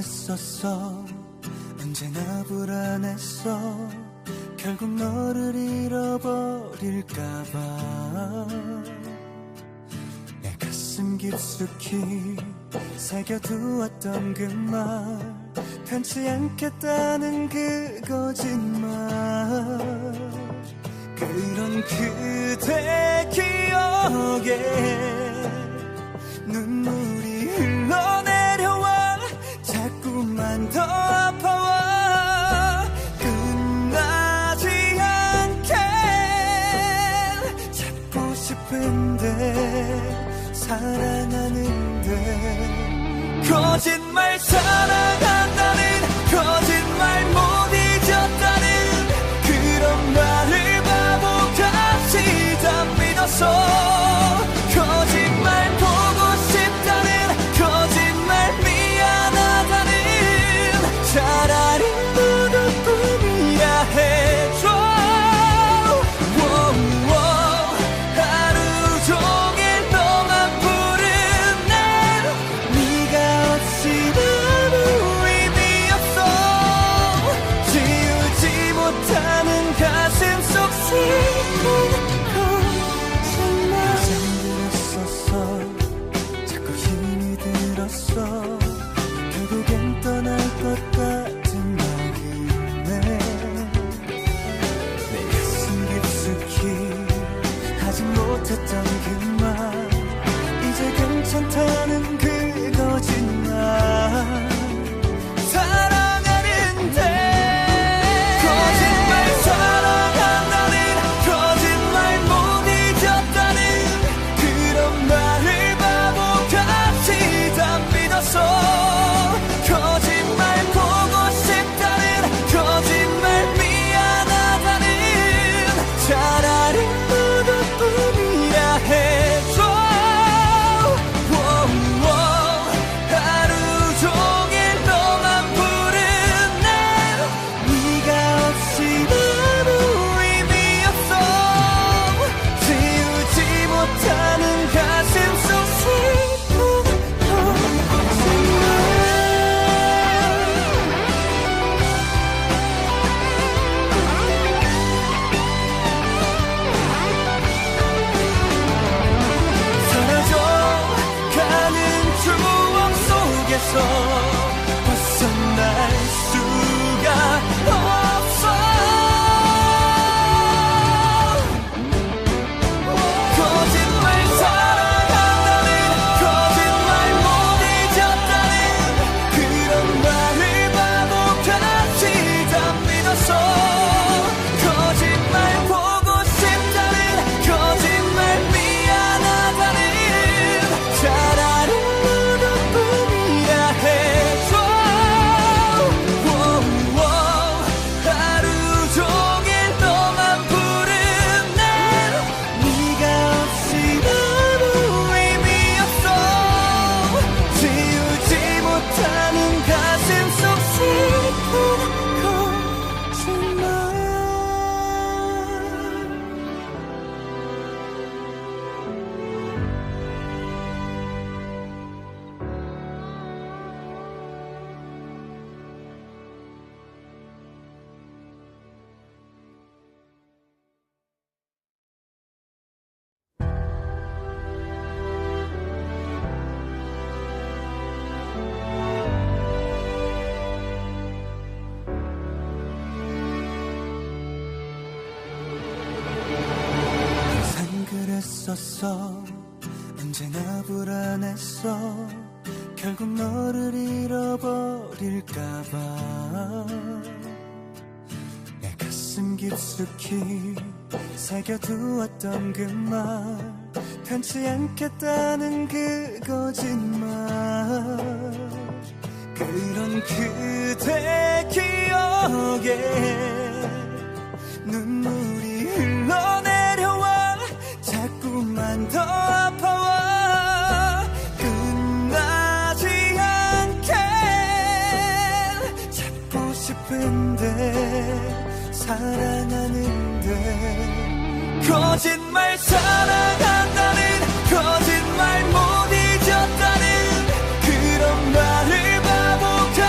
그랬었어. 언제나 불안했어. 결국 너를 잃어버릴까봐. 내 가슴 깊숙이 새겨두었던 그 말, 편치 않겠다는 그 거짓말. 그런 그대 기억에 눈물이 흘러내려와 자꾸만 더 아파와. 끝나지 않게 잡고 싶은데 사랑하는데 거짓말. 사랑한다는 거짓말, 못 잊었다는 그런 말을 바보같이 다 믿었어. 거짓말 보고 싶다는 거짓말, 미안하다는 차라리 너뿐이야 해줘. 하루 종일 너만 부르네. 네가 없이 아무 의미 없어. 지우지 못하는 가슴 속 슬픈 거짓말. 잠들었었어. 자꾸 힘이 들었어. 결국엔 떠날 것 같은 마음에 내 가슴 깊숙이 하지 못했던 그 말, 이제 괜찮다는 그 거짓말. 사랑하는데 거짓말. 사랑한다는 거짓말, 못 잊었다는 그런 말을 바보같이 다 믿었어. 거짓말 보고 싶다는 거짓말, 미안하다는 차라리 너뿐이야 해줘. 하루 종일 너만 부르네. 네가 없이 아무 의미 없어. 지우지 못하는 가슴 속 슬픈 거짓말. 사라져가는 추억 속에서 벗어날 수가 없어. 거짓말. 사랑한다는 거짓말, 못 잊었다는 그런 말을 바보같이 다 믿었어. 거짓말 보고 싶다는 거짓말, 미안하다는 차라리 너뿐이야 해줘. 하루 종일 너만 부르네. 네가 없이 아무 의미 없어. 지우지 못하는 가슴 속 슬픈 거짓말. 항상 그랬었어. 언제나 불안했어. 결국 너를 잃어버릴까봐. 내 가슴 깊숙이 새겨두었던 그 말, 편치 않겠다는 그 거짓말. 그런 그대 기억에 눈물이 흘러내려와 자꾸만 더 아파와. 끝나지 않게 잡고 싶은데 사랑하는데 거짓말. 사랑한다는 거짓말, 못 잊었다는 그런 말을 바보같이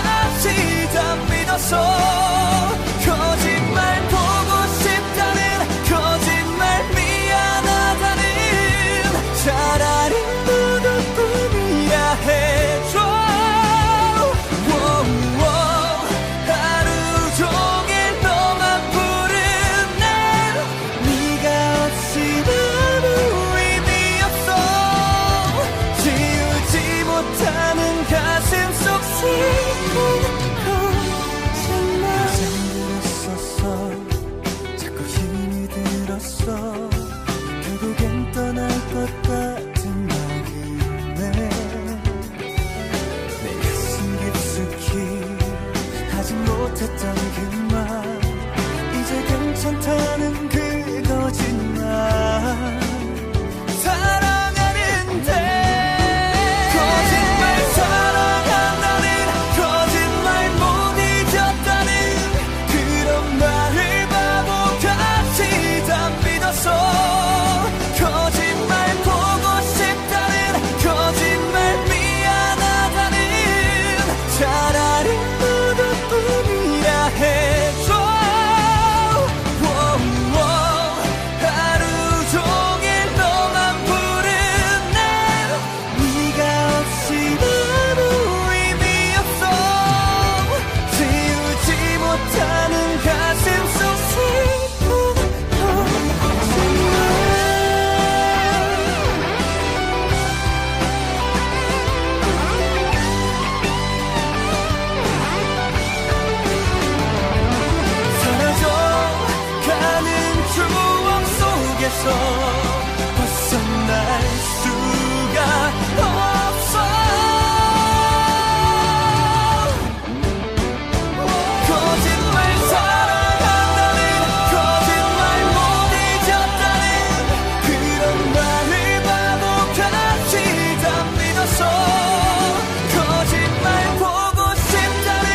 벗어날 수가 없어. 거짓말 사랑한다는, 거짓말 못 잊었다는 그런 말을 바보같이 다 믿었어. 거짓말 보고 싶다는,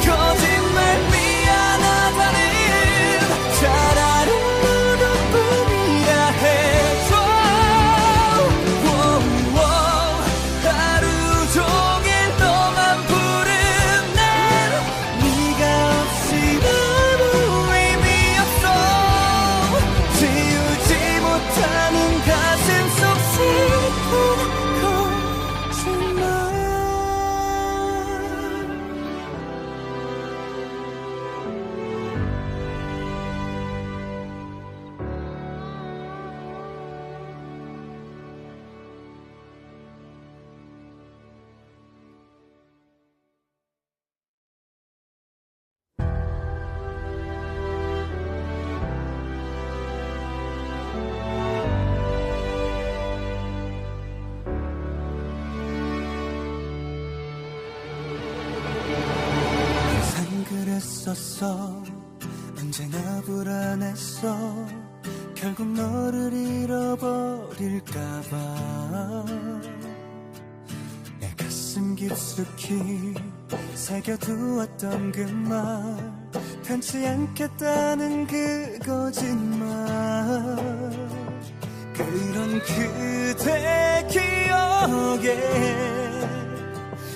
거짓말 미안하다는 차라리 무릎뿐이라 해줘. 하루 종일 너만 부른 날 네가 없이 아무 의미 없어. 지우지 못하는 가슴 속 슬픈 거짓말. 항상 그랬었어. 언제나 불안했어. 결국 너를 잃어버릴까봐. 내 가슴 깊숙이 새겨두었던 그 말, 편치 않겠다는 그 거짓말. 그런 그대 기억에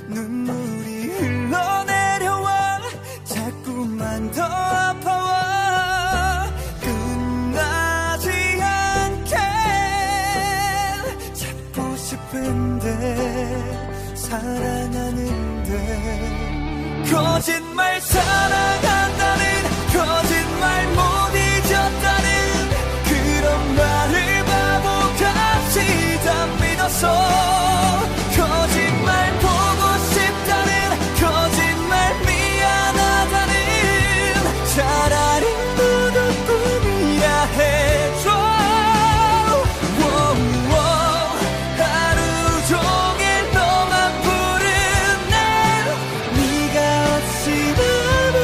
눈물이 흘러내려와 자꾸만 더 아파와. 끝나지 않게 잡고 싶은데 사랑하는데. 거짓말 사랑한다는, 거짓말 못 잊었다는 그런 말을 바보같이 다 믿었어. 거짓말 보고 싶다는, 거짓말 미안하다는 차라리 무릎뿐이라 해줘. 하루 종일 너만 부른 날 네가 없이 아무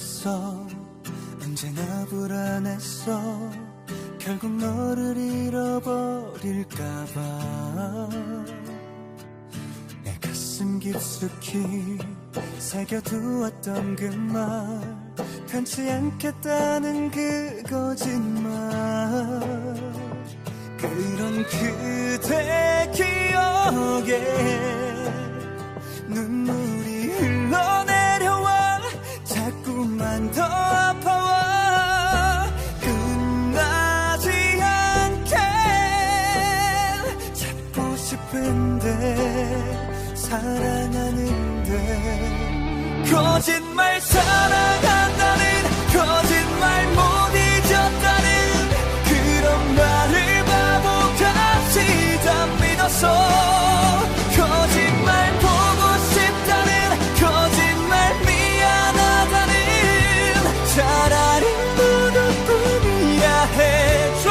있었어. 언제나 불안했어. 결국 너를 잃어버릴까봐. 내 가슴 깊숙이 새겨두었던 그 말, 편치 않겠다는 그 거짓말. 그런 그대 기억에 눈물이 흘러내려와 자꾸만 더 아파와. 끝나지 않게 잡고 싶은데 사랑하는데. 거짓말 사랑한다는 거짓말 못 잊었다는 그런 말을 바보같이 다 믿었어. 거짓말 보고 싶다는 거짓말 미안하다는 차라리 모두 꿈이야 해줘.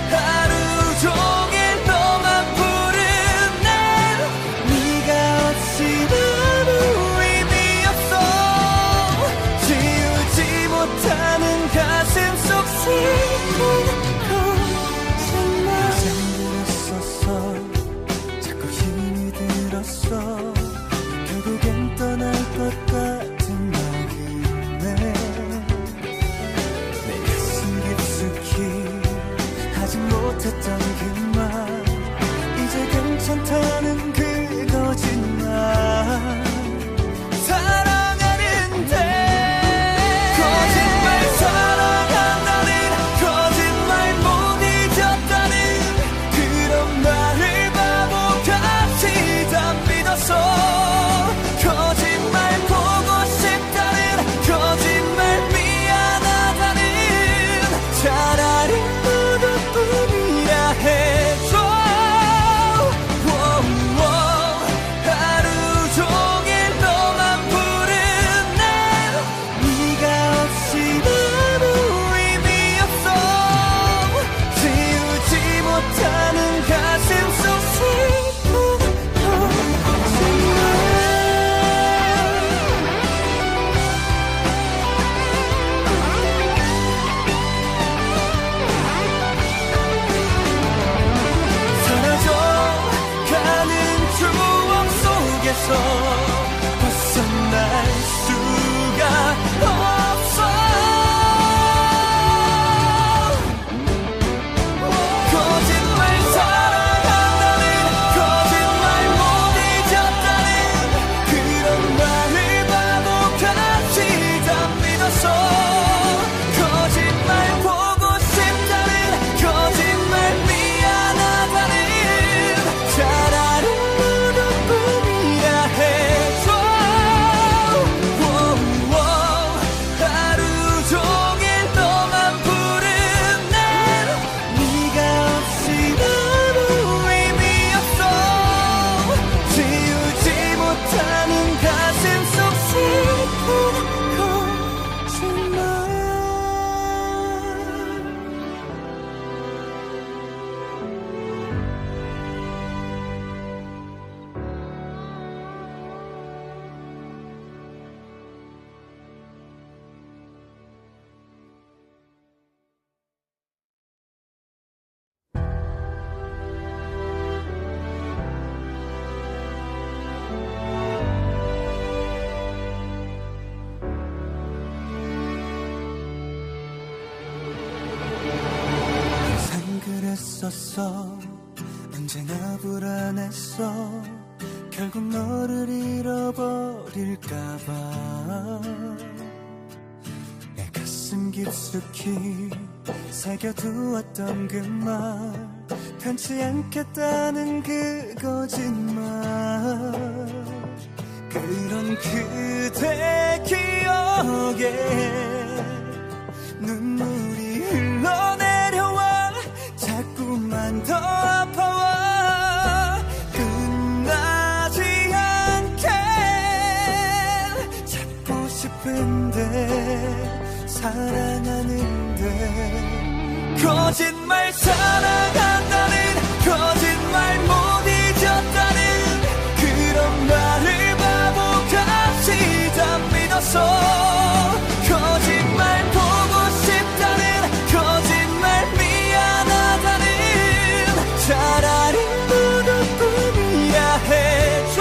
하루 종일 너만 부른 날 네가 없이 아무 의미 없어. 지우지 못하는 가슴 속 슬픈 거짓말. 잠들었었어. 자꾸 힘이 들었어. 결국엔 떠날 것 같은 마음에 내 가슴 깊숙이 하지 못했던 그 말, 이제 괜찮다는 그 거짓말. 사랑하는데 거짓말 사랑한다는 거짓말 못 잊었다는 그런 말을 바보같이 다 믿었어. 거짓말 보고 싶다는 거짓말 미안하다는 차라리 모두 꿈이야 해줘. 하루 종일 너만 부른 날 네가 없이 아무 의미 없어. 지우지 못하는 가슴 속 슬픈 거짓말. 사라져가는 추억 속에서 벗어날 수가 없어. 거짓말 사랑한다는 거짓말 못 잊었다는 그런 말을 바보같이 다 믿었어. 거짓말 보고 싶다는 거짓말 미안하다는 차라리 모두 꿈이야 해줘. 하루 종일 너만 부른 날 네가 없이 아무 의미 없어. 지우지 못하는 가슴 속 슬픈 거짓말. 항상 그랬었어. 언제나 불안했어. 결국 너를 잃어버릴까봐. 내 가슴 깊숙이 새겨두었던 그 말, 편치 않겠다는 그 거짓말. 그런 그대 기억에 눈물이 흘러내려와 자꾸만 더 아파와. 끝나지 않게 잡고 싶은데 사랑하는데. 거짓말 사랑한다는 거짓말 못 잊었다는 그런 말을 바보같이 믿었어. 거짓말 보고 싶다는, 거짓말 미안하다는, 차라리 모두 꿈이야 해줘.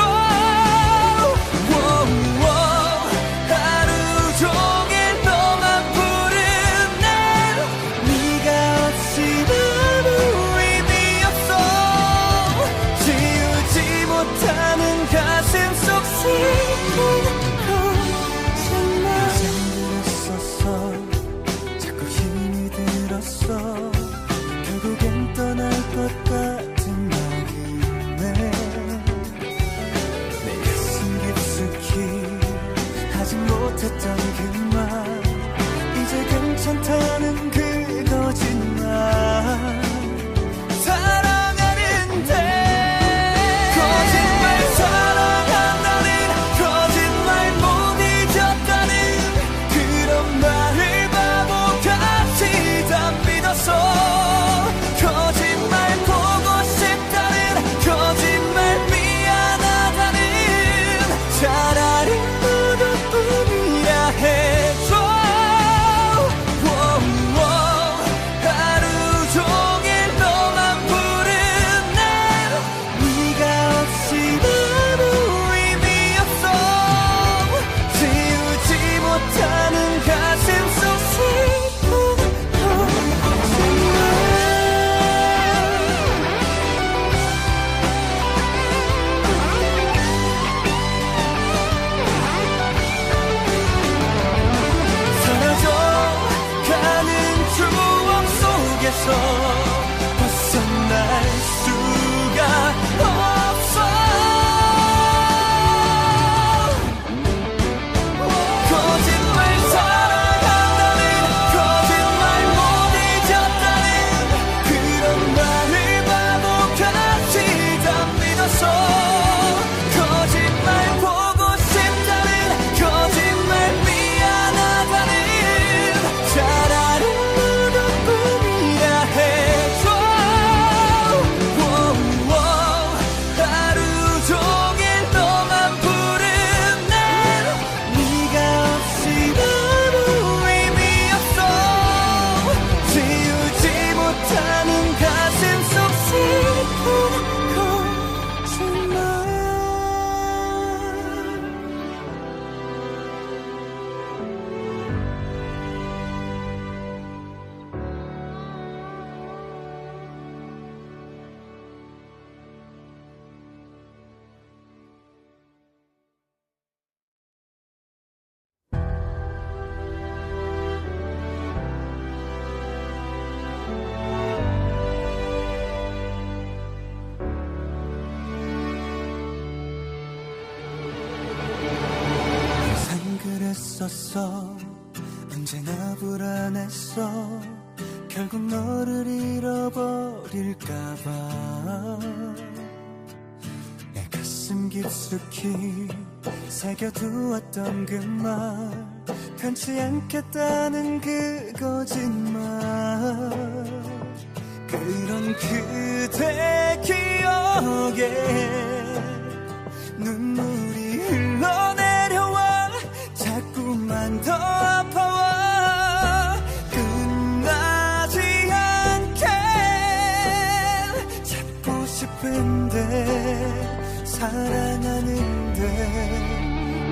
하루 종일 너만 부르네. 네가 없이 아무 의미 없어. 지우지 못하는 가슴 속 슬픈 거짓말. 잠들었었어. 자꾸 힘이 들었어. 결국엔 떠날 것 같은 마음에 내 가슴 깊숙이 하지 못했던 그 말, 이제 괜찮다는 그 거짓말. 사랑하는데 거짓말, 사랑한다는 거짓말, 못 잊었다는 그런 말을 바보같이 다 믿었어. 거짓말 보고 싶다는, 거짓말 미안하다는, 차라리 모두 꿈이야 해줘. 하루 종일 너만 부르네. 네가 없이 아무 의미 없어. 지우지 못하는 가슴 속 슬픈 거짓말. 사라져가는 추억 속에서 벗어날 수가 없어. 거짓말, 사랑한다는 거짓말, 못 잊었다는 그런 말을 바보같이 다 믿었어. 거짓말 보고 싶다는, 거짓말 미안하다는, 차라리 모두 꿈이야 해줘. 하루 종일 너만 부르네. 네가 없이 아무 의미 없어. 지우지 못하는 가슴 속 슬픈 거짓말. 항상 그랬었어. 언제나 불안했어. 결국 너를 잃어버릴까봐 내 가슴 깊숙이 새겨두었던 그 말, 편치 않겠다는 그 거짓말. 그런 그대 기억에 눈물이 흘러내려와 자꾸만 더 아파와. 끝나지 않게 잡고 싶은데 사랑하는데.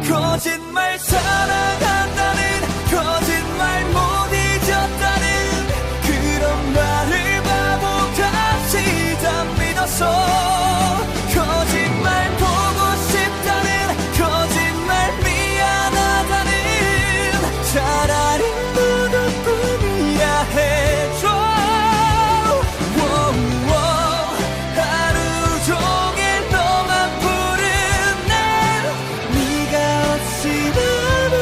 거짓말, 사랑한다는 거짓말, 못 잊었다는 그런 말을 바보같이 다 믿었어. 거짓말 보고 싶다는, 거짓말 미안하다는, 차라리 모두 꿈이야 해줘. 하루 종일 너만 부르네. 네가 없이 아무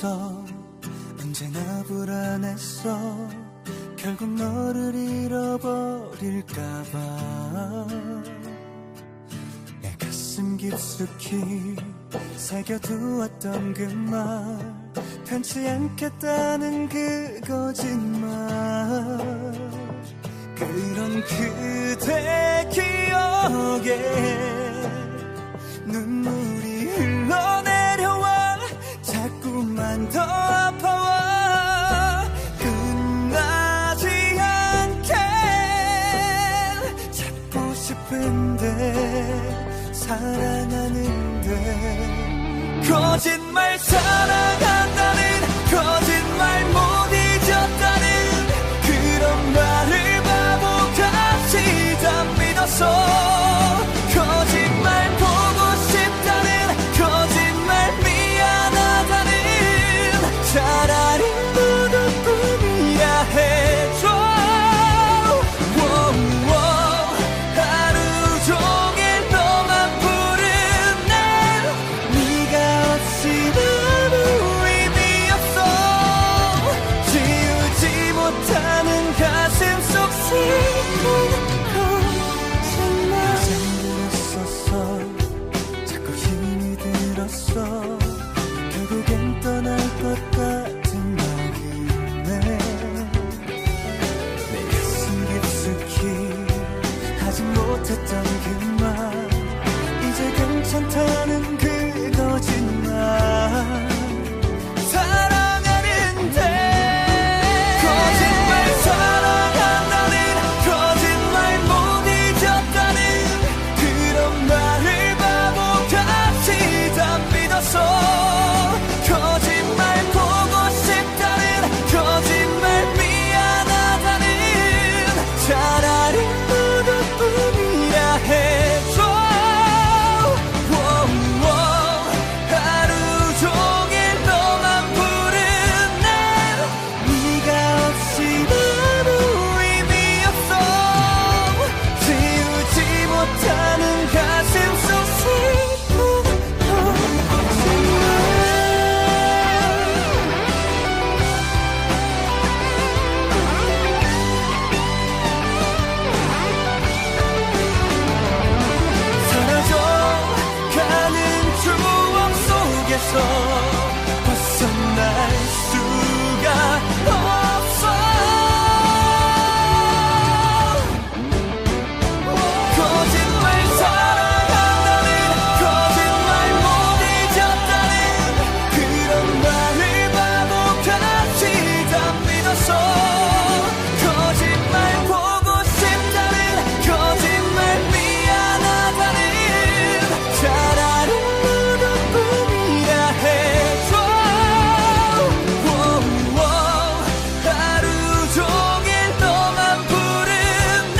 있었어. 언제나 불안했어. 결국 너를 잃어버릴까봐. 내 가슴 깊숙이 새겨두었던 그 말, 변치 않겠다는 그 거짓말. 그런 그대 기억에 눈물이 흘러내려와 자꾸만 더 아파와. 끝나지 않게 잡고 싶은데 사랑하는데 거짓말. 사랑한다는 거짓말, 못 잊었다는 그런 말을 바보같이 다 믿었어. 거짓말 보고 싶다는 거짓말, 미안하다는 차라리 무덤뿐이야 해줘. 하루 종일 너만 부른 날, 네가 없이 아무 의미 없어. 지우지 못하는 가슴 속 슬픈 거짓말. 잠들었었어. 자꾸 힘이 들었어. 결국엔 떠날 것 같은 마음에 내 가슴 깊숙이 하지 못했던 그 말, 이제 괜찮다는 그 거짓말. 사랑하는데 거짓말. 사랑한다는 거짓말, 못 잊었다는 그런 말을 바보같이 다 믿었어. 거짓말 보고 싶다는 거짓말, 미안하다는 차라리 무덤뿐이야 해줘. 하루 종일 너만 부른 날, 네가 없이 아무 의미 없어. 지우지 못하는 가슴 속 슬픈 거짓말. 사라져가는 추억 속에서 벗어날 수가 없어. 거짓말. 사랑한다는 거짓말, 못 잊었다는 그런 말을 바보같이 다 믿었어. 거짓말 보고 싶다는 거짓말, 미안하다는 차라리 무덤뿐이야 해줘. 하루 종일 너만 부른 날,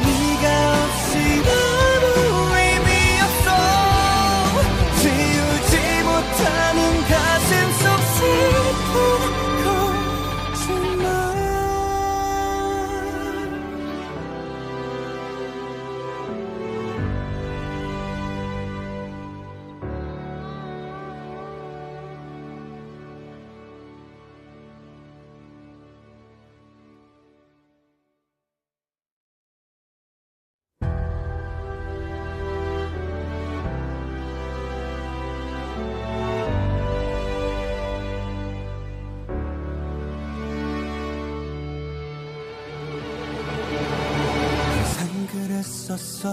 네가 없이 아무 의미 없어. 지우지 못하는 가슴 속 슬픈 거짓말. 항상 그랬었어.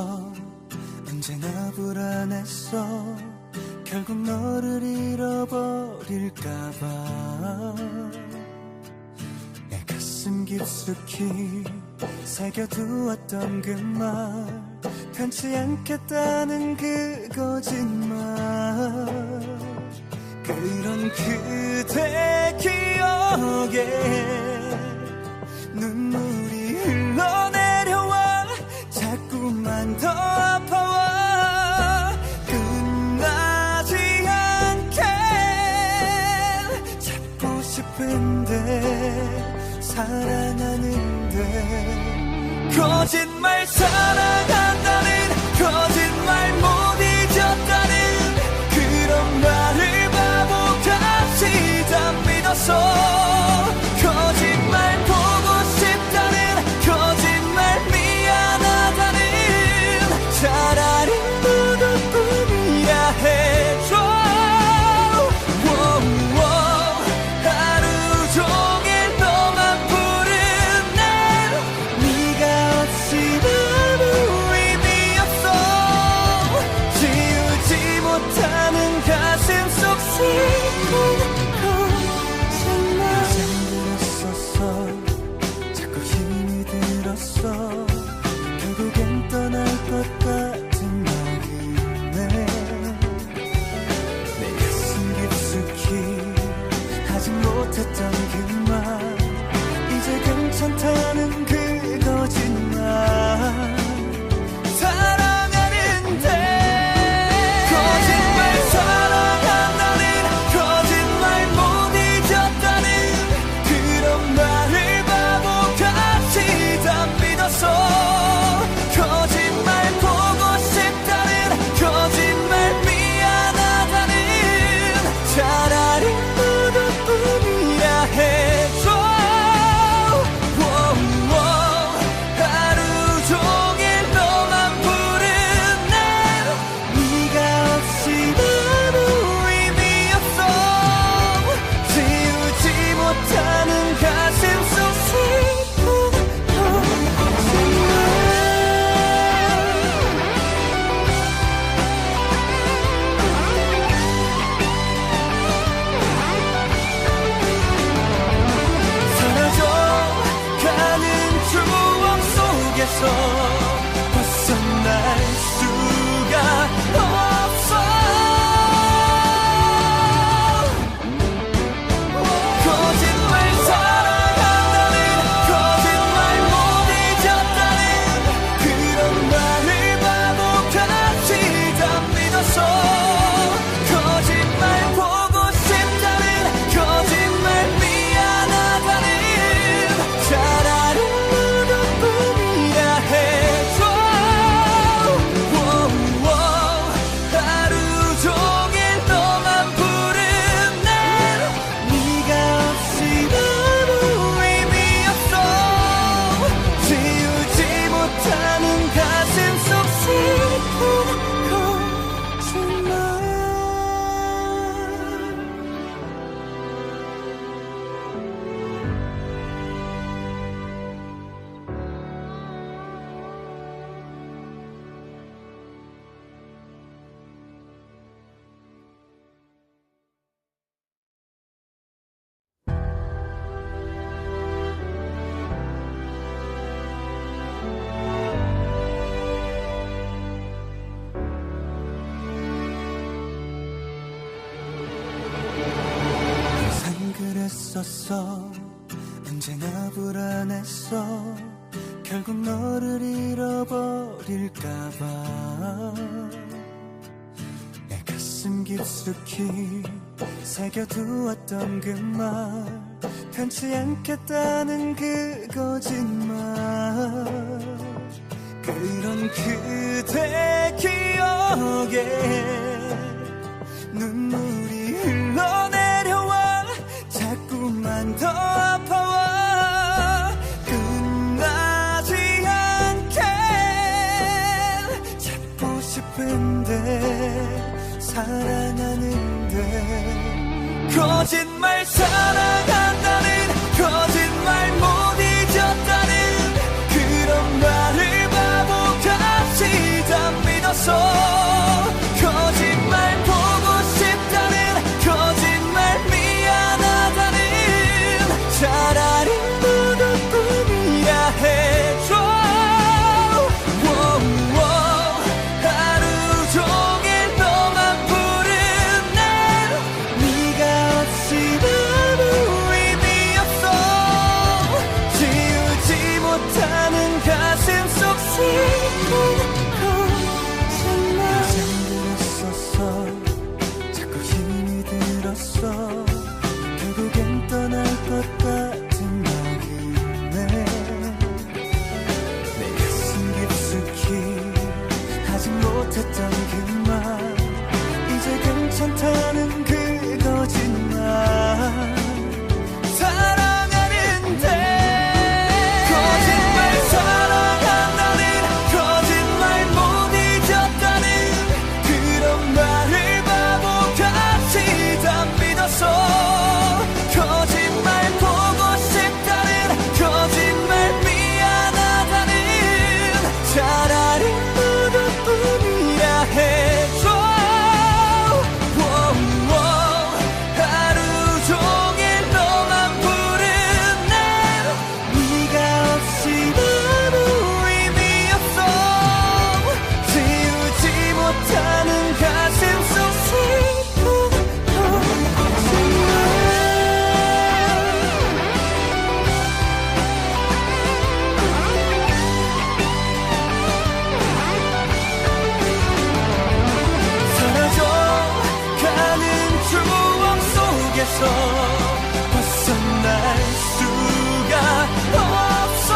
언제나 불안했어. 결국 너를 잃어버릴까봐. 내 가슴 깊숙이 새겨두었던 그 말, 변치 않겠다는 그 거짓말. 그런 그대 기억에 눈물이 흘러내려와 자꾸만 더 아파와. 끝나지 않게 잡고 싶은데 사랑하는데 거짓말. 사랑한다는 거짓말, 못 잊었다는 그런 말을 바보같이 있었어. 언제나 불안했어. 결국 너를 잃어버릴까봐. 내 가슴 깊숙이 새겨두었던 그 말, 편치 않겠다는 그 거짓말. 그런 그대 기억에 눈물이 흘러내려와 자꾸만 더 아파와. 끝나지 않게 잡고 싶은데 사랑하는데 거짓말 사랑한다는 거짓말 못 잊었다는 그런 말을 바보같이 다 믿었어. 거짓말 보고 싶다는 거짓말 미안하다는 차라리 무덤뿐이야 해줘. 하루 종일 너만 부른 날 네가 없이 아무 의미 없어. 지우지 못하는 가슴 속 슬픈 거짓말. 잠들었었어. 자꾸 힘이 들었어. 결국엔 떠날 것 같은 마음에 내 가슴 깊숙이 하지 못했던 그 말, 이제 괜찮다는 그 거짓말. 사랑하는데 거짓말 사랑한다는 거짓말 못 잊었다는 그런 말을 바보같이 다 믿었어. 거짓말 보고 싶다는 거짓말 미안하다는 차라리 무덤뿐이야 해줘. 하루 종일 너만 부른 날 네가 없이 아무 의미 없어. 지우지 못하는 가슴 속 슬픈 거짓말. 사라져가는 추억 속에서 벗어날 수가 없어.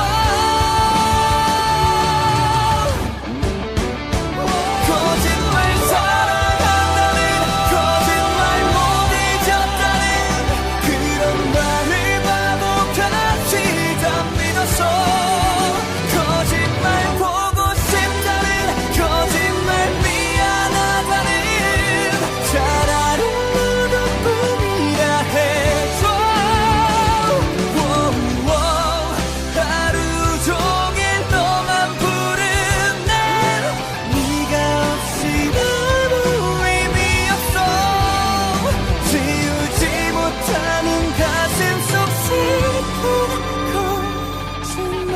거짓말 사랑한다는 거짓말 못 잊었다는 그런 말을 바보같이 다 믿었어. 거짓말 보고 싶다는 거짓말 미안하다는 차라리 무덤뿐이야 해줘. 하루 종일 너만 부른 날 네가 없이 아무 의미 없어. 지우지 못하는 가슴 속 슬픈 거짓말.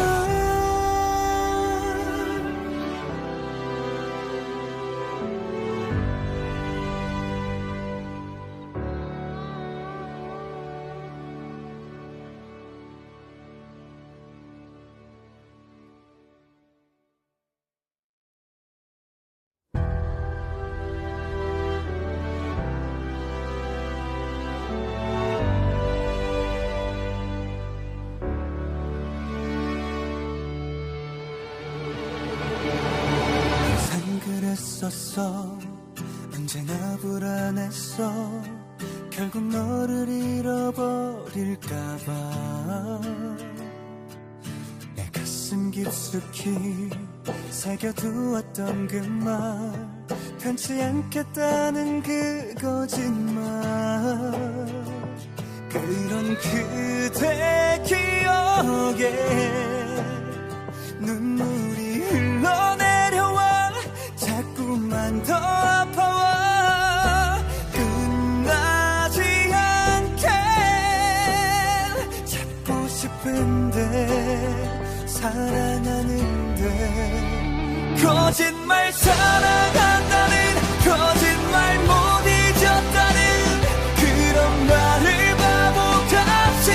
항상 그랬었어. 언제나 불안했어. 결국 너를 잃어버릴까봐. 내 가슴 깊숙이 새겨두었던 그 말, 편치 않겠다는 그 거짓말. 그런 그대 기억에 눈물이 흘러내려와 자꾸만 더 아파와. 끝나지 않게 잡고 싶은데 사랑하는데 거짓말 사랑한다는 거짓말 못 잊었다는 그런 말을 바보같이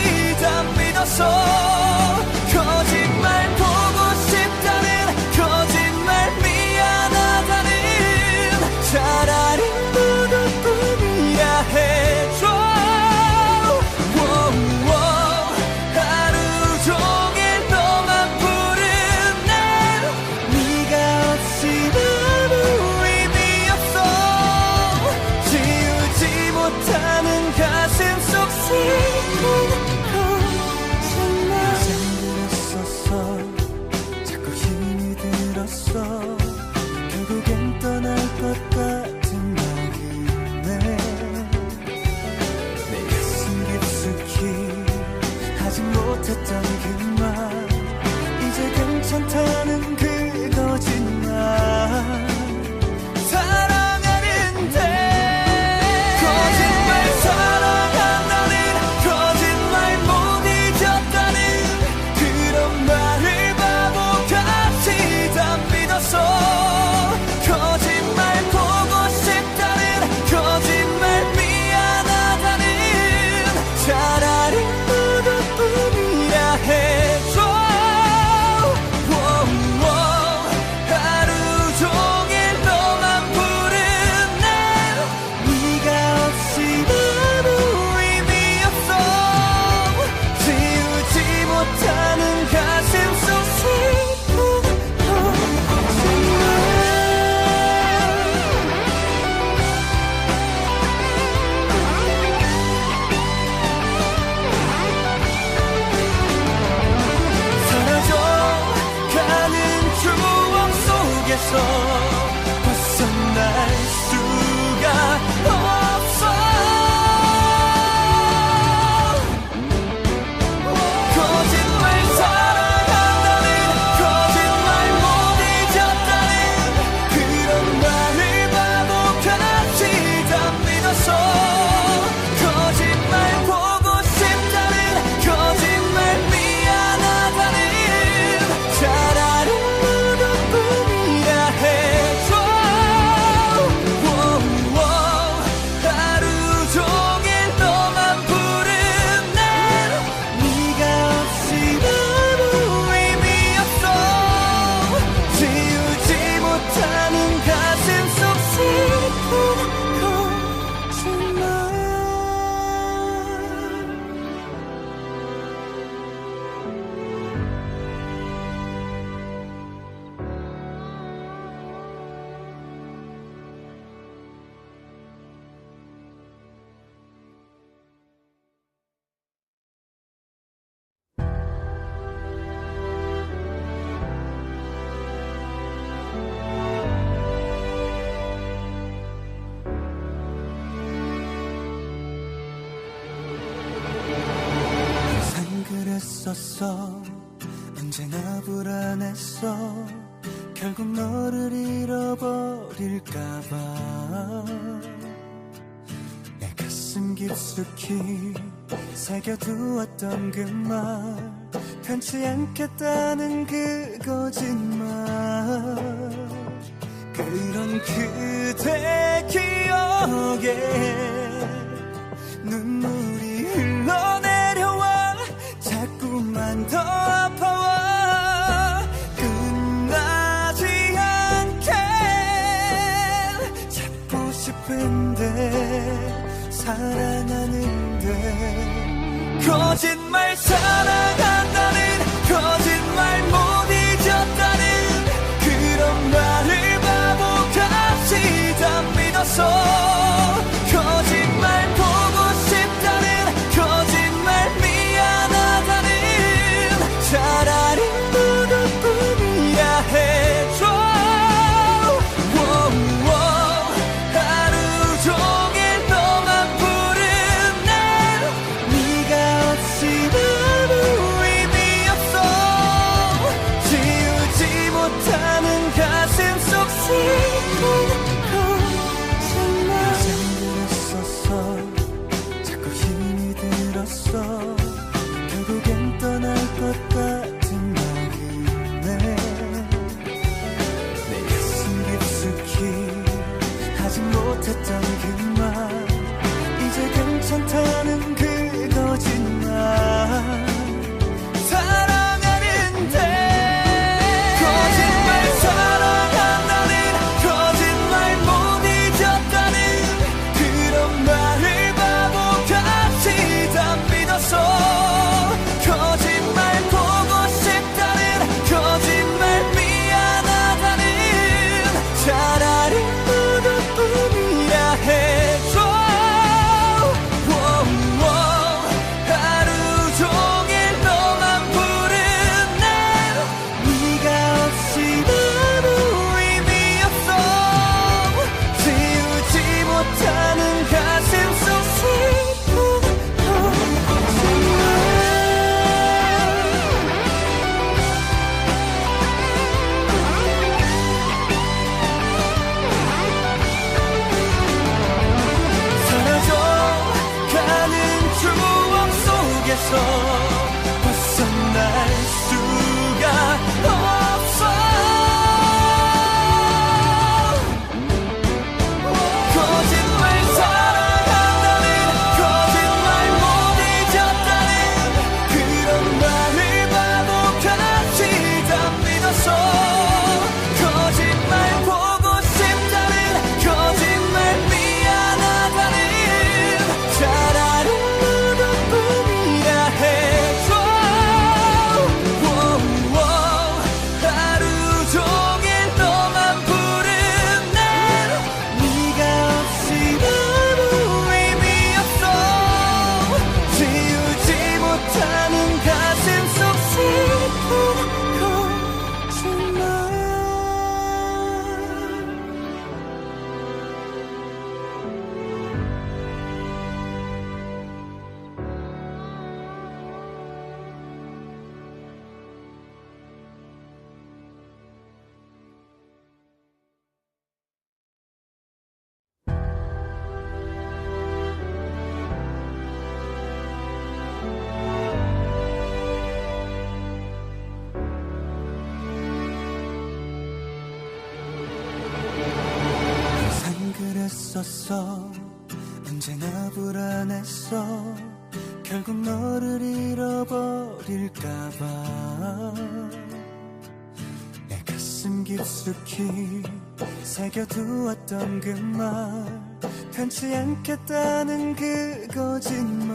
있었어. 언제나 불안했어. 결국 너를 잃어버릴까봐. 내 가슴 깊숙이 새겨두었던 그 말, 편치 않겠다는 그 거짓말. 그런 그대 기억에 눈물이 흘러내려와 자꾸만 더 아파와. 끝나지 않게 잡고 싶은데 사랑하는데. 거짓말 사랑한다는, 거짓말 못 잊었다는 그런 말을 바보같이 다 믿었어. 거짓말 보고 싶다는, 거짓말 미안하다는 차라리 무덤뿐이야 해줘. 하루 종일 너만 부르네. 네가 없이 아무 의미 없어. 지우지 못하는 가슴 속 슬픈 거짓말. 잠들었었어. 자꾸 힘이 들었어. 결국엔 떠날 것 같은 마음에 내 가슴 깊숙이 하지 못했던 그 말, 이제 괜찮다는 그 거짓말. 사랑하는데 거짓말 사랑한다는, 거짓말 못 잊었다는 그런 말을 바보같이 다 믿었어. 거짓말 보고 싶다는, 거짓말 미안하다는 차라리 무덤뿐이야 해줘. 하루 종일 너만 부르네. 네가 없이 아무 의미 없어. 지우지 못하는 가슴 속 슬픈 거짓말. 사라져가는 추억 속에서 벗어날 수가 없어. 거짓말 사랑한다는, 거짓말 못 잊었다는 그런 말을 바보같이 다 믿었어. 거짓말 보고 싶다는, 거짓말 미안하다는 차라리 무덤뿐이야 해줘. 하루 종일 너만 부르네. 네가 없이 아무 의미 없어. 지우지 못하는 가슴 속 슬픈 거짓말. 항상 그랬었어. 언제나 불안했어. 결국 너를 잃어버릴까봐. 내 가슴 깊숙이 새겨두었던 그 말, 편치 않겠다는 그 거짓말.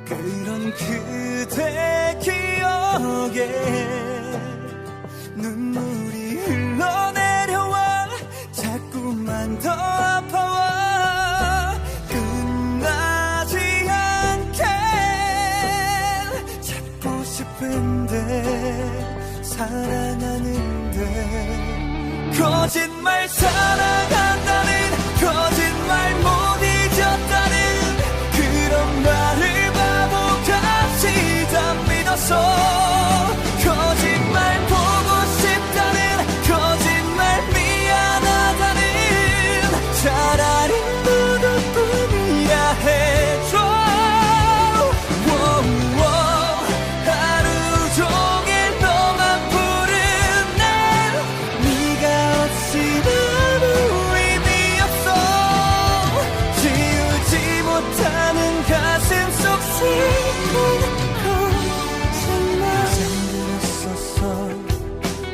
그런 그대 기억에 눈물이 흘러내려와 자꾸만 더 아파와. 끝나지 않게 잡고 싶은데 사랑하는데. 거짓말 사랑한다는, 거짓말 못 잊었다는 그런 말을 바보같이 믿었어. 거짓말 보고 싶다는, 거짓말 미안하다는, 차라리 무덤뿐이라 해줘. 하루 종일 너만 부른 날, 네가 없이 아무 의미 없어. 지우지 못하는 가슴 속 슬픈 거짓말. 잠들었었어.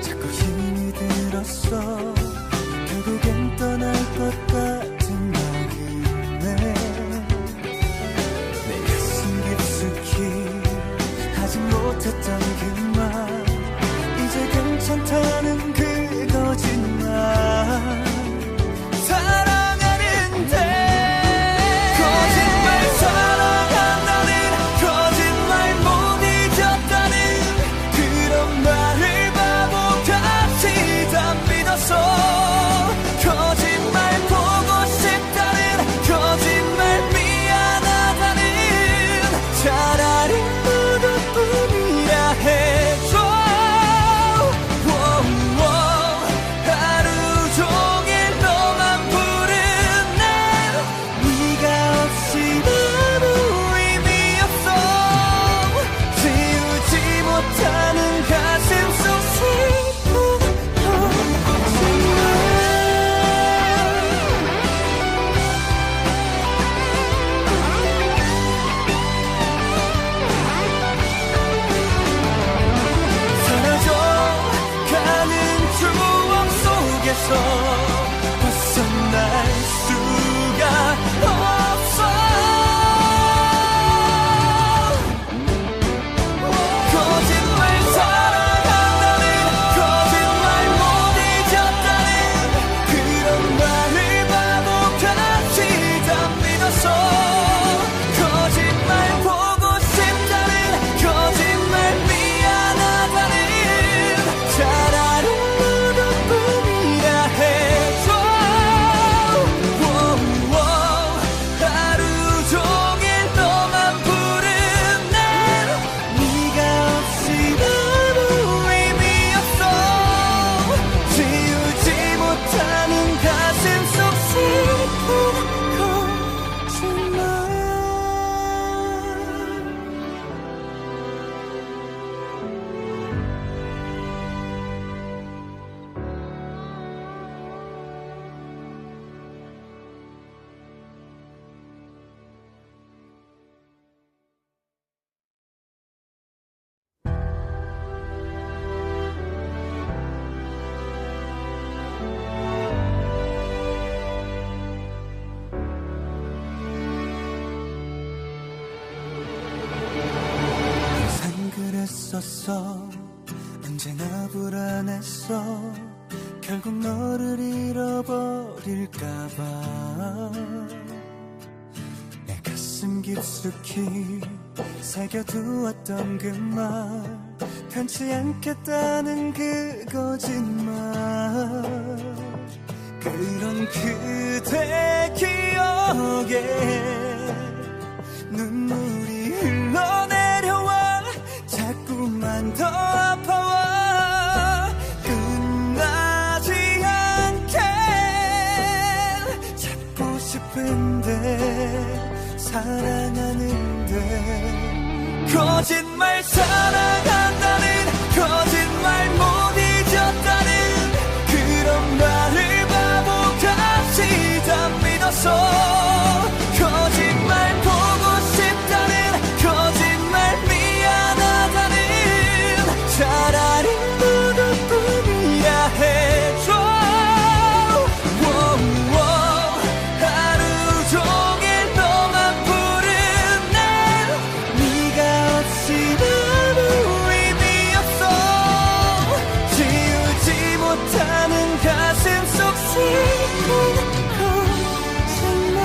자꾸 힘이 들었어. 결국엔 떠날 것 같은 마음에 내 가슴 깊숙이 하지 못했던 그 말, 이제 괜찮다는 그 거짓말. 사랑하는데 거짓말, 사랑한다는 거짓말, 못 잊었다는 그런 말을 바보같이 다 믿었어. 거짓말 보고 싶다는, 거짓말 미안하다는, 차라리 무덤뿐이라 해줘. 하루 종일 너만 부른 날, 네가 없이 아무 의미 없어. 지우지 못하는 가슴 속 슬픈 거짓말. 사라져가는 추억 속에서 벗어날 수가 없어. 거짓말, 사랑한다는 거짓말, 못 잊었다는 그런 말을 바보같이 다 믿었어. 거짓말 보고 싶다는, 거짓말 미안하다는, 차라리 무덤뿐이라 해줘. 하루 종일 너만 부른 날, 네가 없이 아무 의미 없어. 지우지 못하는 가슴 속 슬픈 거짓말. 항상 그랬었어. 언제나 불안했어. 결국 너를 잃어버릴까봐 내 가슴 깊숙이 새겨두었던 그 말, 편치 않겠다는 그 거짓말. 그런 그대 기억에 눈물이 흘러내려와 자꾸만 더 아파와. 끝나지 않게 잡고 싶은데, 사랑하는데. 거짓말, 사랑한다는 거짓말, 못 잊었다는 그런 말을 바보같이 다 믿었어. 거짓말 보고 싶다는, 거짓말 미안하다는, 차라리 무덤뿐이라 해줘. 하루 종일 너만 부른 날, 네가 없이 아무 의미 없어. 지우지 못하는 가슴 속 슬픈 거짓말.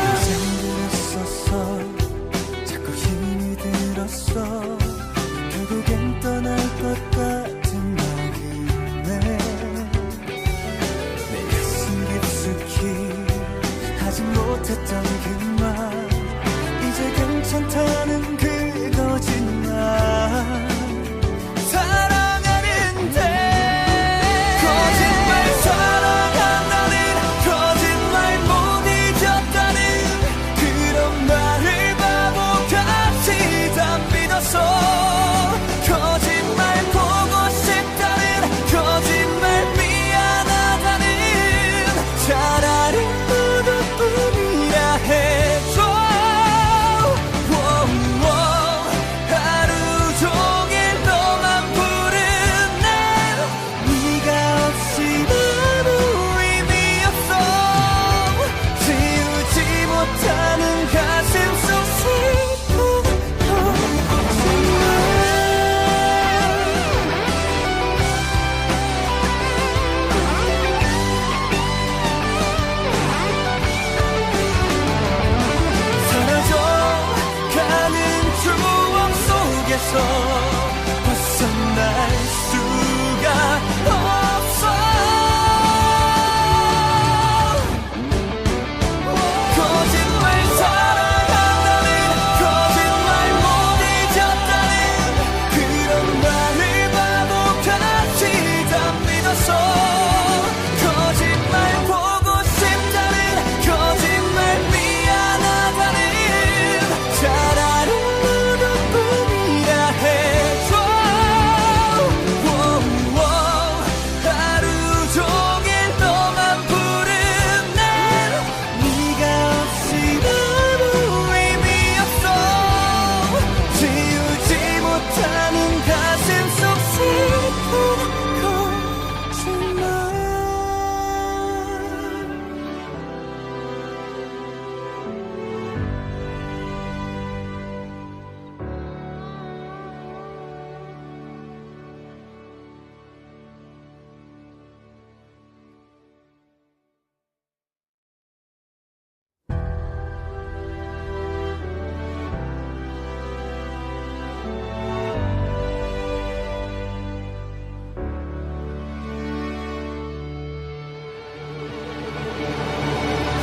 벗어날 수가 없어. 거짓말 사랑한다는, 거짓말 못 잊었다는 그런 말을 바보같이 다 믿었어. 거짓말 보고 싶다는, 거짓말 미안하다는 차라리 너뿐이라 해줘. 하루 종일 너만 부른 날, 네가 없이 아무 의미 없어. 지우지 못하는 가슴 속 슬픈 거짓말.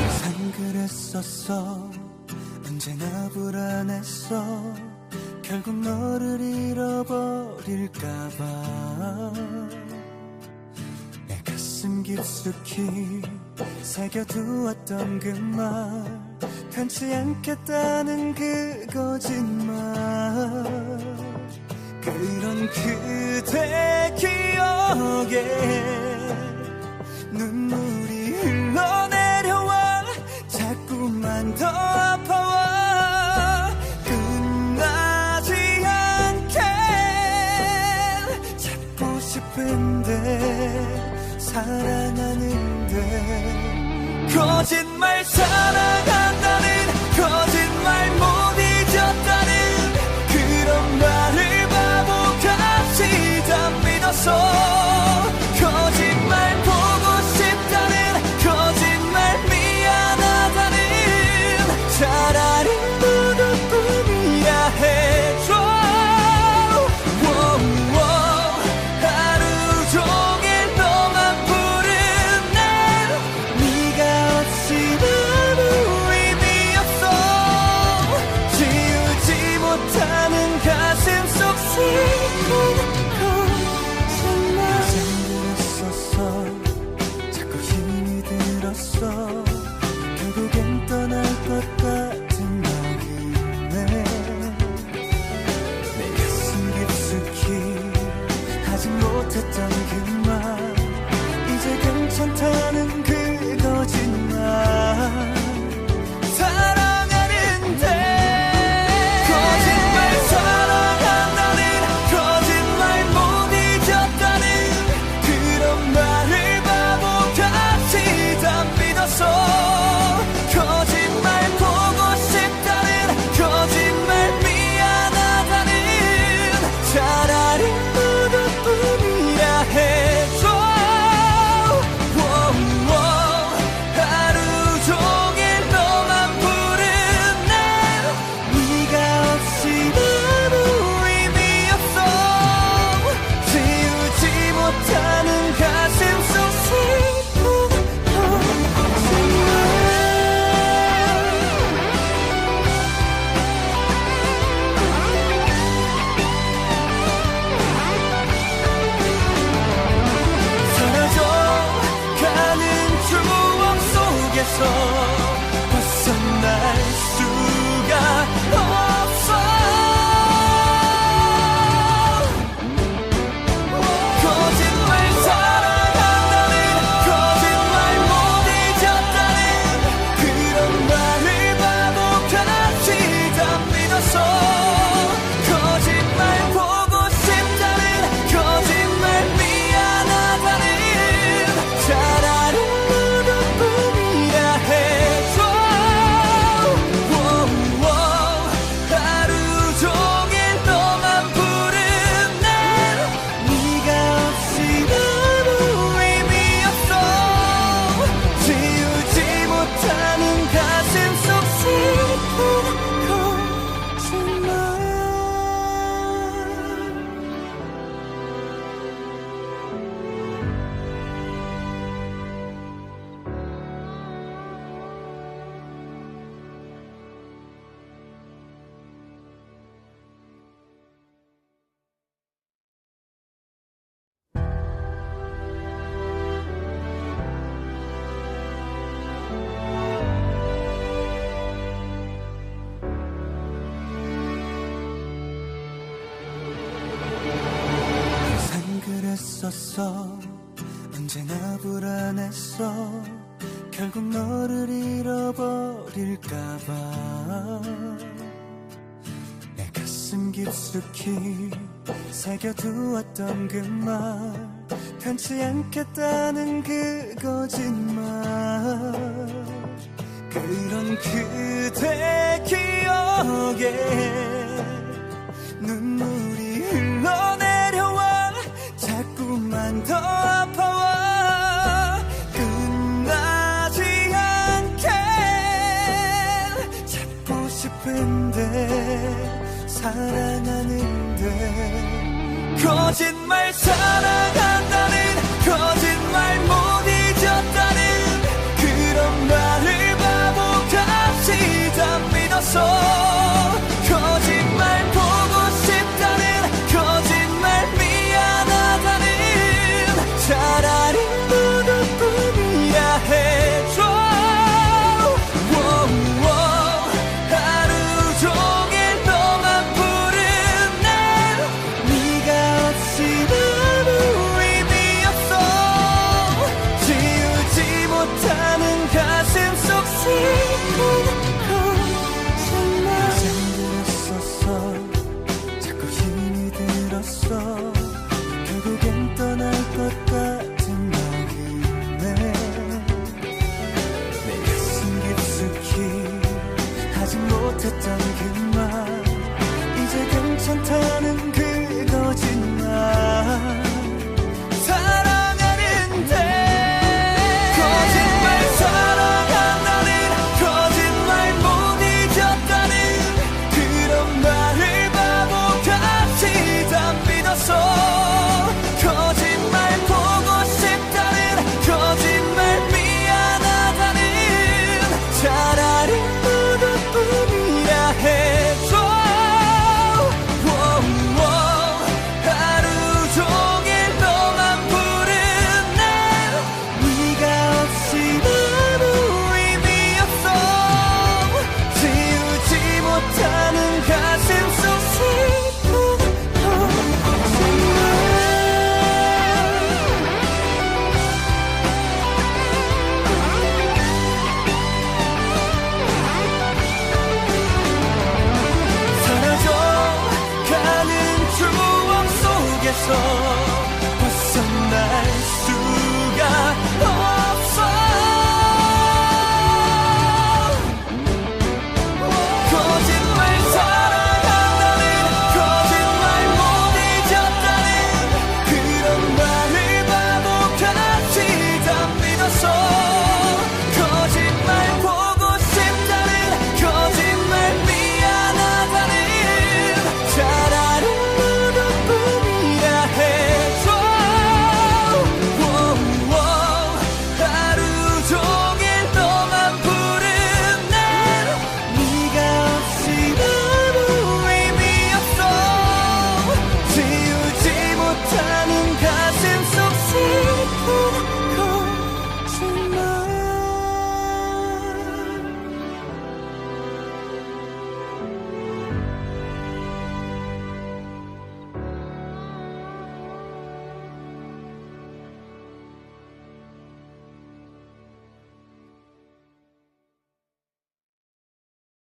항상 그랬었어. 언제나 불안했어. 결국 너를 잃어버릴까봐. 내 가슴 깊숙이 새겨두었던 그 말, 변치 않겠다는 그 거짓말. 그런 그대 기억에 눈물이 흘러내려와 자꾸만 더 아파와. 끝나지 않게 잡고 싶은데 사랑하는데. 거짓말 사랑한다는, 거짓말 못 잊었다는 그런 말을 바보같이 다 믿었어. 거짓말 보고 싶다는, 거짓말 미안하다는 차라리 너뿐이라 해줘. 하루 종일 너만 부른 날, 네가 없이 아무 의미 없어. 지우지 못하는 가슴 속 슬픈 거짓말. 잠들었었어. 자꾸 힘이 들었어. 결국엔 떠날 것 같은 마음에 내 가슴 깊숙이 하지 못했던 그 말, 이제 괜찮다는 그 거짓말. 사랑하는데 거짓말 사랑한다는, 거짓말 못 잊었다는 그런 말을 바보같이 다 믿었어. 거짓말 보고 싶다는, 거짓말 미안하다는 차라리 너뿐이라 해줘. 하루 종일 너만 부른 날, 네가 없이 아무 의미 없어. 지우지 못하는 가슴 속 슬픈 거짓말. 사라져가는 추억 속에서 벗어날 수가 없어. 거짓말 사랑한다는, 거짓말 못 잊었다는 그런 말을 바보같이 다 믿었어. 거짓말 보고 싶다는, 거짓말 미안하다는 차라리 너뿐이라 해줘. 믿었어. 언제나 불안했어. 결국 너를 잃어버릴까봐. 내 가슴 깊숙이 새겨두었던 그 말, 변치 않겠다는 그 거짓말. 그런 그대 기억에 눈물이 흘러내려와 자꾸만 더 아파와. 끝나지 않게 잡고 싶은데 사랑하는데 거짓말 사랑한다는 거짓말 못 잊었다는 그런 말을 바보같이 다 믿었어. 거짓말 보고 싶다는 거짓말 미안하다는 차라리 모두 꿈이야 해줘. 하루 종일 너만 부른 날 네가 없이 아무 의미 없어. 지우지 못하는 가슴 속